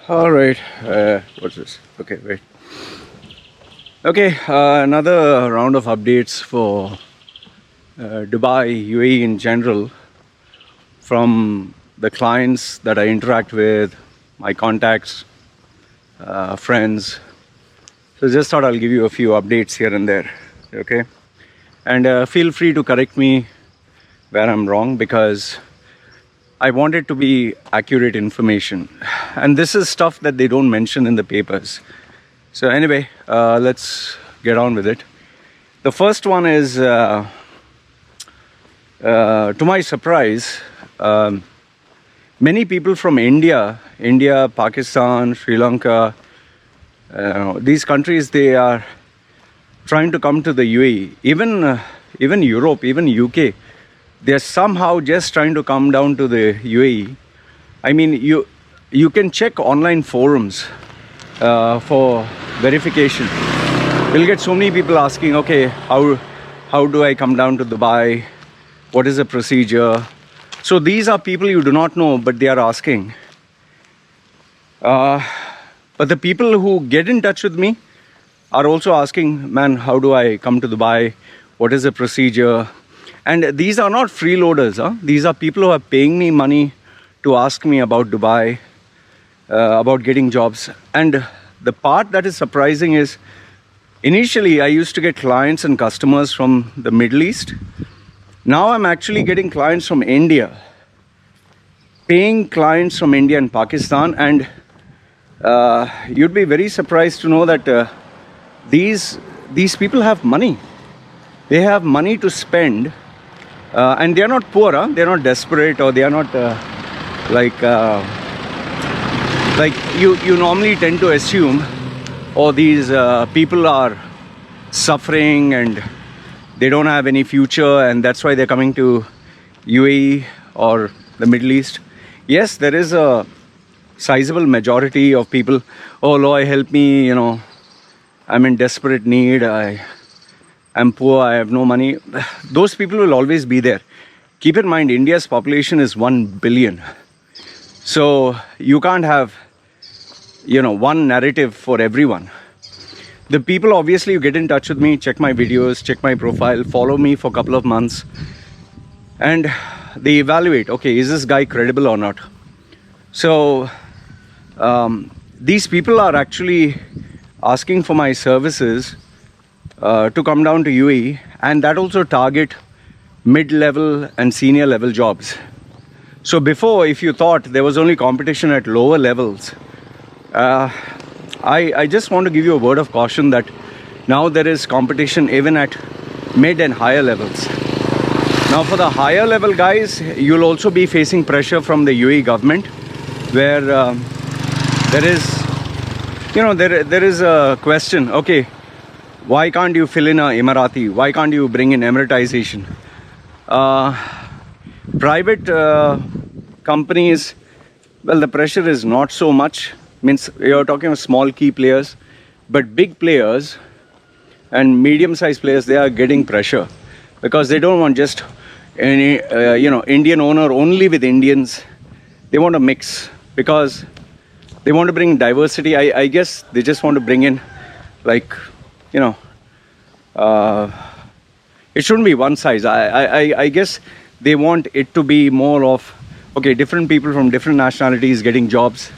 All right. What's this? Okay, wait. Okay, another round of updates for Dubai, UAE in general, from the clients that I interact with, my contacts, friends. So just thought I'll give you a few updates here and there. Okay, and feel free to correct me where I'm wrong, because I want it to be accurate information. And this is stuff that they don't mention in the papers. So anyway, let's get on with it. The first one is, to my surprise, many people from India, Pakistan, Sri Lanka, these countries, they are trying to come to the UAE. Even Europe, even UK, they're somehow just trying to come down to the UAE. I mean, you can check online forums for verification. We'll get so many people asking, okay, how do I come down to Dubai? What is the procedure? So these are people you do not know, but they are asking. But the people who get in touch with me are also asking, man, how do I come to Dubai? What is the procedure? And these are not freeloaders. These are people who are paying me money to ask me about Dubai, about getting jobs. And the part that is surprising is, initially I used to get clients and customers from the Middle East. Now I'm actually getting clients from India, paying clients from India and Pakistan. And you'd be very surprised to know that these people have money. They have money to spend. And they are not poor, they are not desperate, or they are not like you normally tend to assume, oh, these people are suffering and they don't have any future, and that's why they're coming to UAE or the Middle East. Yes, there is a sizable majority of people, oh Lord, help me, I'm in desperate need, I'm poor, I have no money. Those people will always be there. Keep in mind, India's population is 1 billion. So you can't have, one narrative for everyone. The people, obviously, you get in touch with me, check my videos, check my profile, follow me for a couple of months, and they evaluate, okay, is this guy credible or not? So these people are actually asking for my services to come down to UAE, and that also target mid-level and senior level jobs. So before, if you thought there was only competition at lower levels, I just want to give you a word of caution that now there is competition even at mid and higher levels. Now for the higher level guys, you'll also be facing pressure from the UAE government, where there is a question, okay, why can't you fill in a Emirati? Why can't you bring in Emiratization? Private companies, well, the pressure is not so much. Means you're talking of small key players, but big players and medium-sized players, they are getting pressure because they don't want just any Indian owner only with Indians. They want to mix because they want to bring diversity. I guess they just want to bring in, like, it shouldn't be one size. I guess they want it to be more of, okay, different people from different nationalities getting jobs.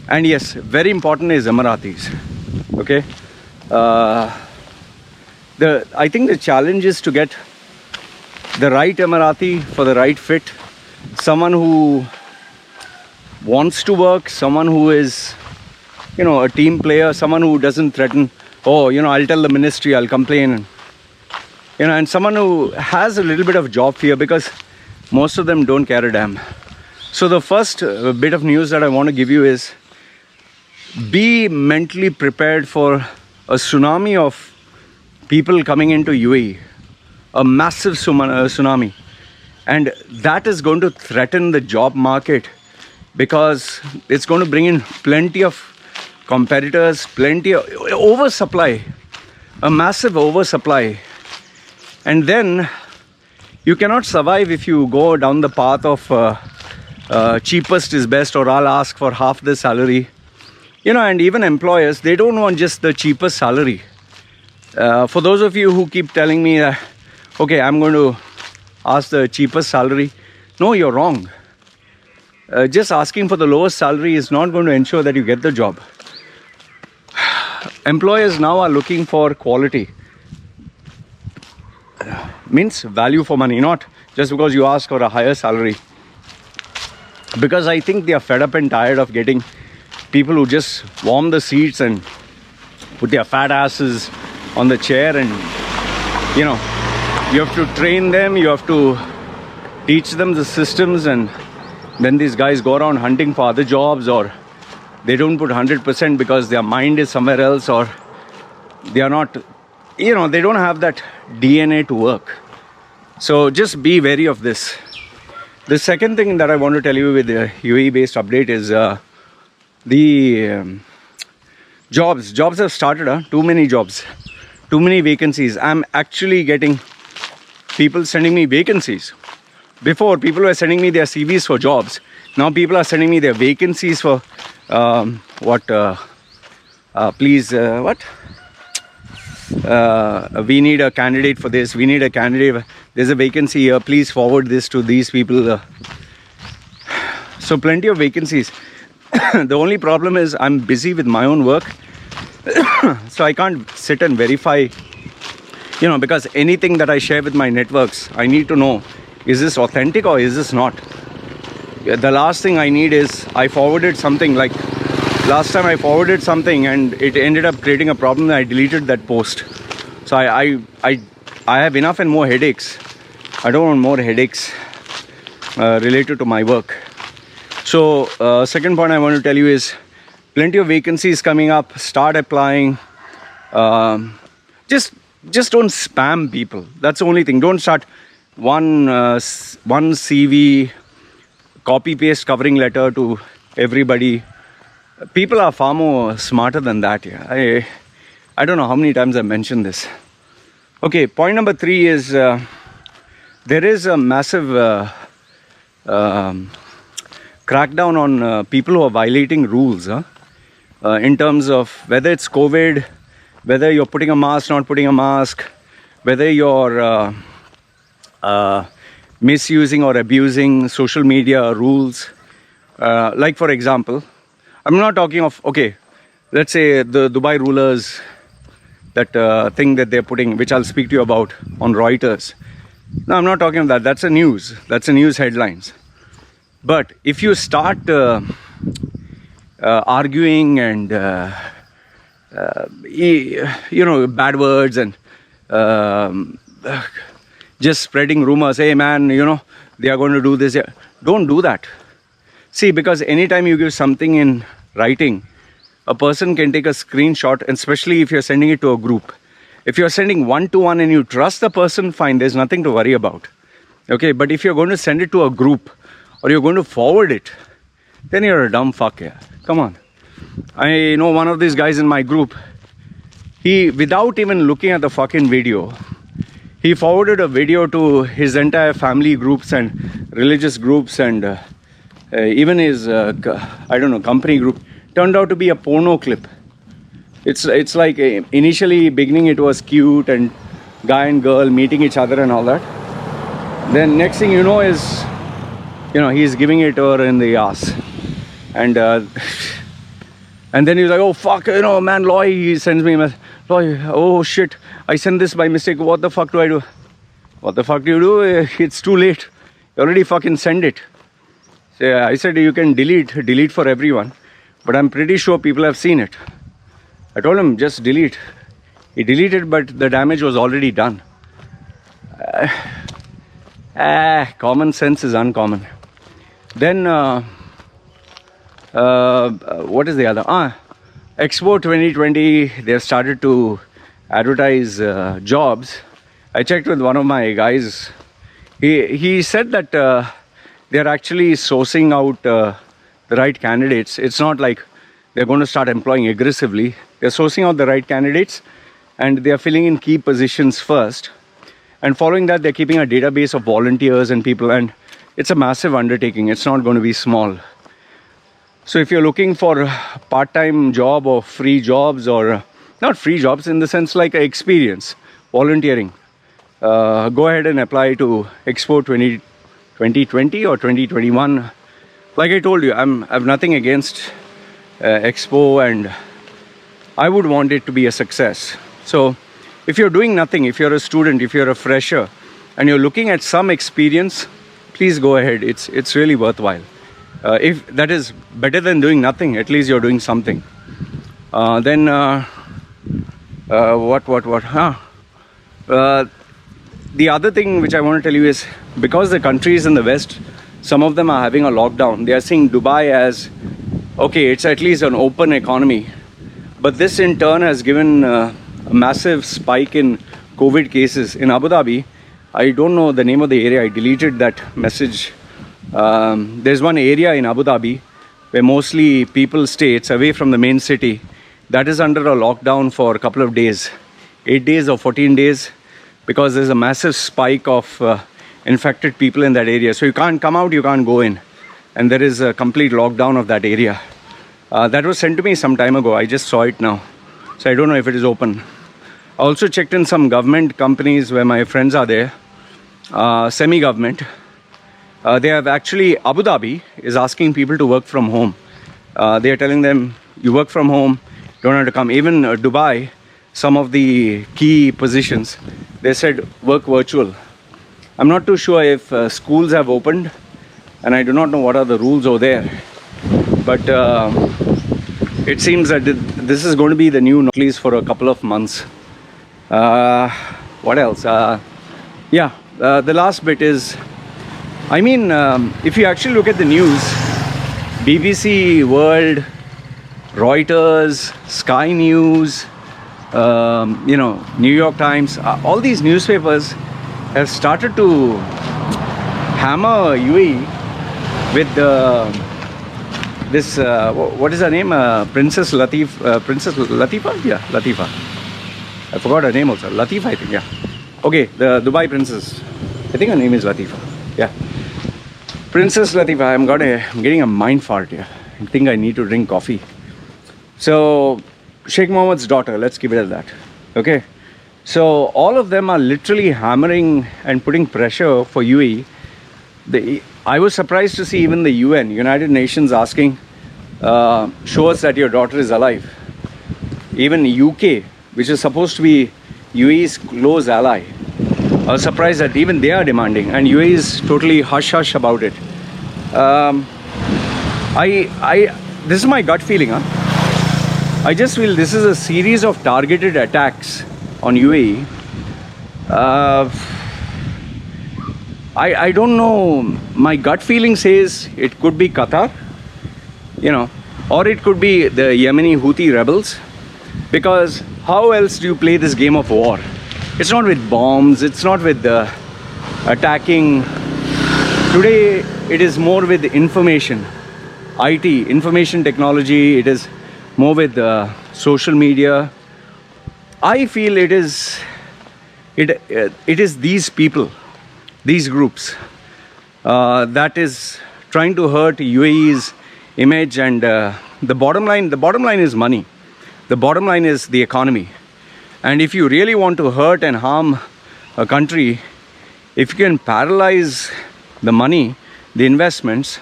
And yes, very important is Emiratis. Okay, I think the challenge is to get the right Emirati for the right fit, someone who wants to work, someone who is, a team player, someone who doesn't threaten, oh, I'll tell the ministry, I'll complain, and someone who has a little bit of job fear, because most of them don't care a damn. So the first bit of news that I want to give you is, be mentally prepared for a tsunami of people coming into UAE, a massive tsunami, and that is going to threaten the job market, because it's going to bring in plenty of competitors, plenty of oversupply, a massive oversupply. And then you cannot survive if you go down the path of cheapest is best, or I'll ask for half the salary. And even employers, they don't want just the cheapest salary. For those of you who keep telling me that, okay, I'm going to ask the cheapest salary, no, you're wrong. Just asking for the lowest salary is not going to ensure that you get the job. Employers now are looking for quality. Means value for money, not just because you ask for a higher salary. Because I think they are fed up and tired of getting people who just warm the seats and put their fat asses on the chair, and you have to train them, you have to teach them the systems, and then these guys go around hunting for other jobs, or they don't put 100% because their mind is somewhere else, or they are not, they don't have that DNA to work. So just be wary of this. The second thing that I want to tell you with the UAE based update is the jobs. Jobs have started, too many jobs, too many vacancies. I'm actually getting people sending me vacancies. Before, people were sending me their CVs for jobs. Now people are sending me their vacancies for we need a candidate for this, we need a candidate, there's a vacancy here, please forward this to these people. So plenty of vacancies. The only problem is I'm busy with my own work, so I can't sit and verify, because anything that I share with my networks, I need to know, is this authentic or is this not? The last thing I need is I forwarded something, like last time I forwarded something and it ended up creating a problem and I deleted that post. So I have enough and more headaches. I don't want more headaches related to my work. So second point I want to tell you is plenty of vacancies coming up. Start applying. Just don't spam people. That's the only thing. Don't start one CV, copy paste covering letter to everybody. People are far more smarter than that. Yeah, I don't know how many times I mentioned this. Okay, point number 3 is there is a massive crackdown on people who are violating rules in terms of whether it's COVID, whether you're putting a mask, not putting a mask, whether you're misusing or abusing social media rules. Like for example, I'm not talking of, okay, let's say the Dubai rulers, that thing that they're putting, which I'll speak to you about on Reuters. No, I'm not talking about that. That's a news headlines. But if you start arguing and bad words and just spreading rumors, hey man, they are going to do this, don't do that. See, because anytime you give something in writing, a person can take a screenshot, and especially if you're sending it to a group. If you're sending one-to-one and you trust the person, fine, there's nothing to worry about. Okay, but if you're going to send it to a group or you're going to forward it, then you're a dumb fuck, yeah. Come on. I know one of these guys in my group, he, without even looking at the fucking video, he forwarded a video to his entire family groups and religious groups and even his, company group. Turned out to be a porno clip. It's like initially beginning it was cute and guy and girl meeting each other and all that. Then next thing you know is, he's giving it her in the ass. And then he's like, oh fuck, man, Loy, he sends me a message. Loy, oh shit, I sent this by mistake. What the fuck do I do? What the fuck do you do? It's too late. You already fucking send it. So I said you can delete for everyone. But I'm pretty sure people have seen it. I told him, just delete. He deleted, but the damage was already done. Common sense is uncommon. Then, what is the other? Expo 2020, they've started to advertise jobs. I checked with one of my guys. He said that they're actually sourcing out the right candidates. It's not like they're going to start employing aggressively. They're sourcing out the right candidates and they're filling in key positions first. And following that, they're keeping a database of volunteers and people. And it's a massive undertaking. It's not going to be small. So if you're looking for a part-time job or free jobs, or not free jobs in the sense like experience, volunteering, go ahead and apply to Expo 2020 or 2021. Like I told you, I have nothing against Expo, and I would want it to be a success. So if you're doing nothing, if you're a student, if you're a fresher, and you're looking at some experience, please go ahead. It's really worthwhile. If that is better than doing nothing, at least you're doing something. Then what? The other thing which I want to tell you is, because the countries in the West, some of them are having a lockdown. They are seeing Dubai as, okay, it's at least an open economy. But this in turn has given a massive spike in COVID cases. In Abu Dhabi, I don't know the name of the area, I deleted that message. There's one area in Abu Dhabi where mostly people stay, it's away from the main city. That is under a lockdown for a couple of days, 8 days or 14 days, because there's a massive spike of infected people in that area. So you can't come out, you can't go in. And there is a complete lockdown of that area. That was sent to me some time ago. I just saw it now. So I don't know if it is open. I also checked in some government companies where my friends are there, semi-government. They have actually, Abu Dhabi is asking people to work from home. They are telling them, you work from home, don't have to come. Even Dubai, some of the key positions, they said work virtual. I'm not too sure if schools have opened, and I do not know what are the rules over there. But it seems that this is going to be the new norm, at least for a couple of months. What else? The last bit is, I mean, if you actually look at the news, BBC World, Reuters, Sky News, New York Times, all these newspapers have started to hammer UAE with this, what is her name? Princess Latifa? Yeah, Latifa. I forgot her name also. Latifa, I think, yeah. Okay, the Dubai princess. I think her name is Latifa. Yeah. Princess Latifa. I'm getting a mind fart here. I think I need to drink coffee. So, Sheikh Mohammed's daughter, let's keep it at that. Okay. So, all of them are literally hammering and putting pressure for UAE. I was surprised to see even the UN, United Nations, asking, show us that your daughter is alive. Even UK, which is supposed to be UAE's close ally, I was surprised that even they are demanding, and UAE is totally hush-hush about it. This is my gut feeling, huh? I just feel this is a series of targeted attacks on UAE. I don't know. My gut feeling says it could be Qatar, or it could be the Yemeni Houthi rebels. Because how else do you play this game of war? It's not with bombs, it's not with attacking. Today, it is more with information, IT, information technology. It is more with social media. I feel it is these people, these groups, that is trying to hurt UAE's image, and the bottom line is money. The bottom line is the economy. And if you really want to hurt and harm a country, if you can paralyze the money, the investments,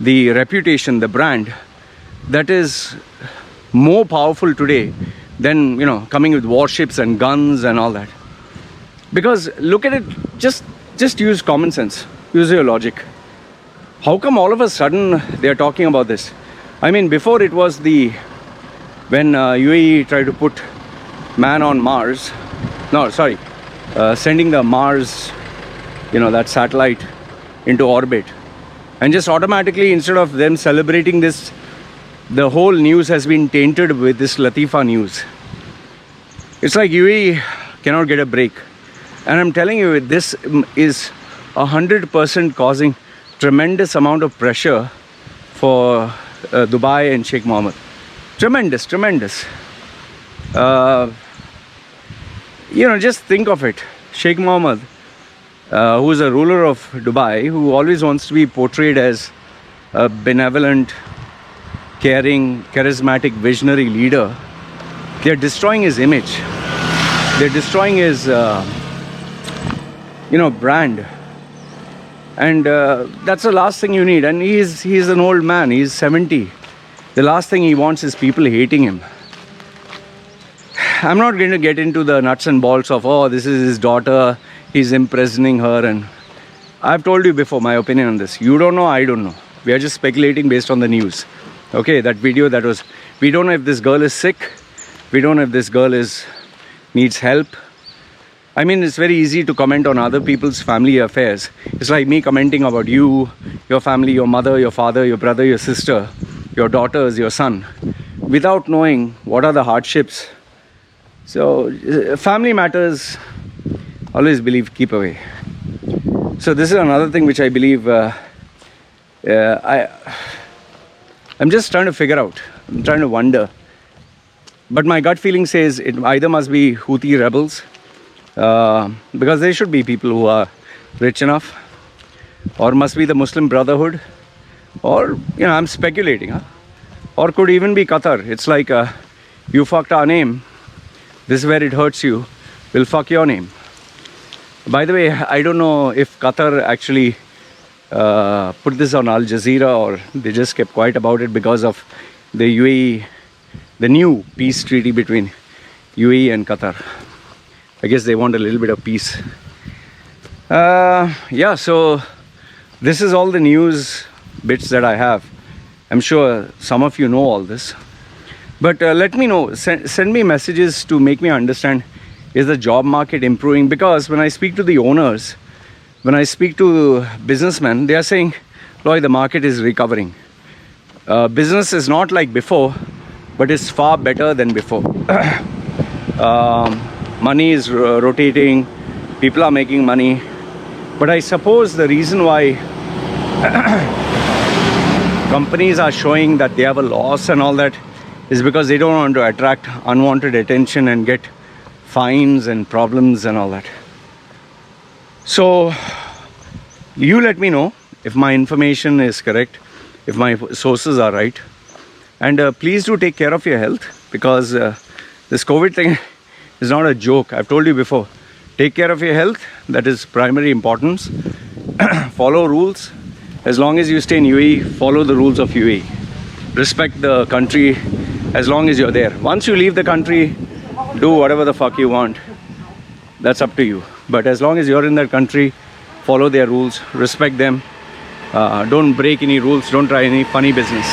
the reputation, the brand, that is more powerful today than coming with warships and guns and all that. Because look at it, just use common sense, use your logic. How come all of a sudden they are talking about this? I mean, before it was when UAE tried to put man on Mars, sending the Mars, that satellite into orbit, and just automatically, instead of them celebrating this, the whole news has been tainted with this Latifa news. It's like UAE cannot get a break. And I'm telling you, this is 100% causing tremendous amount of pressure for Dubai and Sheikh Mohammed. Tremendous. Just think of it. Sheikh Mohammed, who is a ruler of Dubai, who always wants to be portrayed as a benevolent, caring, charismatic, visionary leader, they're destroying his image. They're destroying his, brand. And that's the last thing you need. And he's an old man. He's 70. The last thing he wants is people hating him. I'm not going to get into the nuts and bolts of, oh, this is his daughter, he's imprisoning her. And I've told you before my opinion on this. You don't know, I don't know. We are just speculating based on the news. Okay, that video that was, we don't know if this girl is sick. We don't know if this girl needs help. I mean, it's very easy to comment on other people's family affairs. It's like me commenting about you, your family, your mother, your father, your brother, your sister, your daughters, your son, without knowing what are the hardships. So, family matters, always believe, keep away. So this is another thing which I believe, I'm just trying to figure out. I'm trying to wonder. But my gut feeling says it either must be Houthi rebels, because there should be people who are rich enough, or must be the Muslim Brotherhood, or, I'm speculating, or could even be Qatar. It's like, you fucked our name, this is where it hurts you, we'll fuck your name. By the way, I don't know if Qatar actually put this on Al Jazeera, or they just kept quiet about it because of the UAE, the new peace treaty between UAE and Qatar. I guess they want a little bit of peace. So this is all the news bits that I have. I'm sure some of you know all this. But let me know, send me messages to make me understand, is the job market improving? Because when I speak to the owners, when I speak to businessmen, they are saying, Lloyd, the market is recovering. Business is not like before, but it's far better than before. Money is rotating, people are making money. But I suppose the reason why companies are showing that they have a loss and all that is because they don't want to attract unwanted attention and get fines and problems and all that. So you let me know if my information is correct, if my sources are right. And please do take care of your health, because this COVID thing is not a joke. I've told you before. Take care of your health. That is primary importance. Follow rules. As long as you stay in UAE, follow the rules of UAE. Respect the country as long as you're there. Once you leave the country, do whatever the fuck you want. That's up to you. But as long as you're in that country, follow their rules, respect them. Don't break any rules. Don't try any funny business.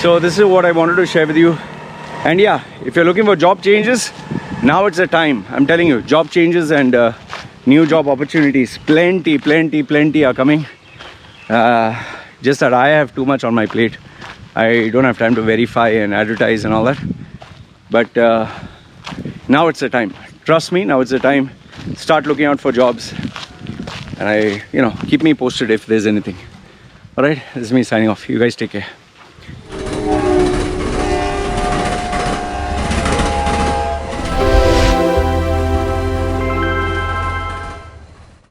So this is what I wanted to share with you. And yeah, if you're looking for job changes, now it's the time. I'm telling you, job changes and new job opportunities, plenty are coming. Just that I have too much on my plate. I don't have time to verify and advertise and all that. But now it's the time. Trust me, now it's the time. Start looking out for jobs. And keep me posted if there's anything. All right, this is me signing off. You guys take care.